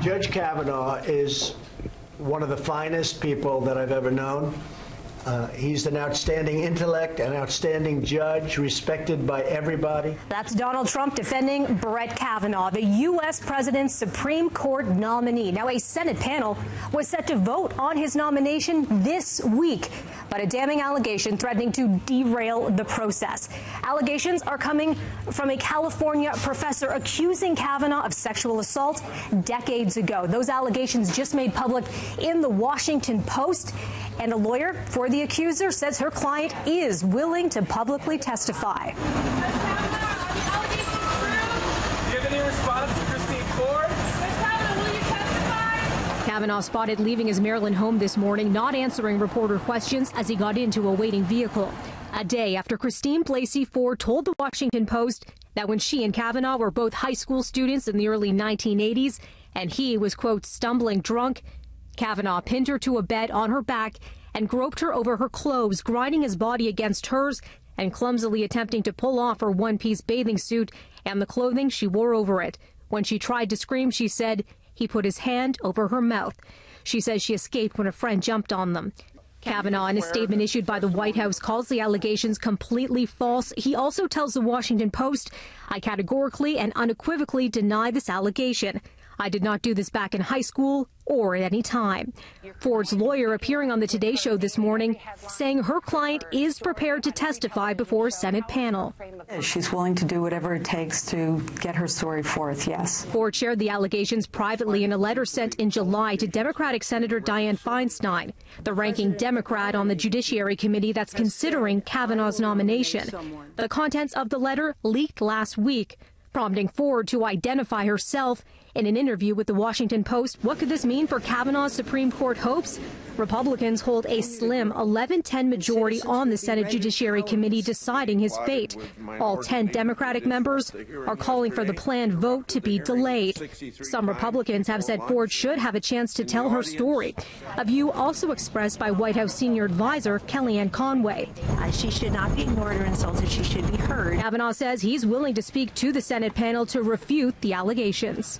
Judge Kavanaugh is one of the finest people that I've ever known. He's an outstanding intellect, an outstanding judge, respected by everybody. That's Donald Trump defending Brett Kavanaugh, the U.S. President's Supreme Court nominee. Now, a Senate panel was set to vote on his nomination this week, but a damning allegation threatening to derail the process. Allegations are coming from a California professor accusing Kavanaugh of sexual assault decades ago. Those allegations just made public in the Washington Post, and a lawyer for the accuser says her client is willing to publicly testify. Do you have any response to Christine Ford? Will you testify? Kavanaugh spotted leaving his Maryland home this morning, not answering reporter questions as he got into a waiting vehicle. A day after Christine Blasey Ford told the Washington Post that when she and Kavanaugh were both high school students in the early 1980s and he was, quote, stumbling drunk, Kavanaugh pinned her to a bed on her back and groped her over her clothes, grinding his body against hers and clumsily attempting to pull off her one-piece bathing suit and the clothing she wore over it. When she tried to scream, she said he put his hand over her mouth. She says she escaped when a friend jumped on them. Kavanaugh, in a statement issued by the White House, calls the allegations completely false. He also tells the Washington Post, "I categorically and unequivocally deny this allegation. I did not do this back in high school or at any time." Ford's lawyer appearing on the Today Show this morning saying her client is prepared to testify before a Senate panel. She's willing to do whatever it takes to get her story forth, yes. Ford shared the allegations privately in a letter sent in July to Democratic Senator Dianne Feinstein, the ranking Democrat on the Judiciary Committee that's considering Kavanaugh's nomination. The contents of the letter leaked last week, prompting Ford to identify herself in an interview with the Washington Post. What could this mean for Kavanaugh's Supreme Court hopes? Republicans hold a slim 11-10 majority on the Senate Judiciary Committee deciding his fate. All 10 Democratic members are calling for the planned vote to be delayed. Some Republicans have said Ford should have a chance to tell her story, a view also expressed by White House senior advisor Kellyanne Conway. She should not be ignored or insulted. She should be heard. Kavanaugh says he's willing to speak to the Senate panel to refute the allegations.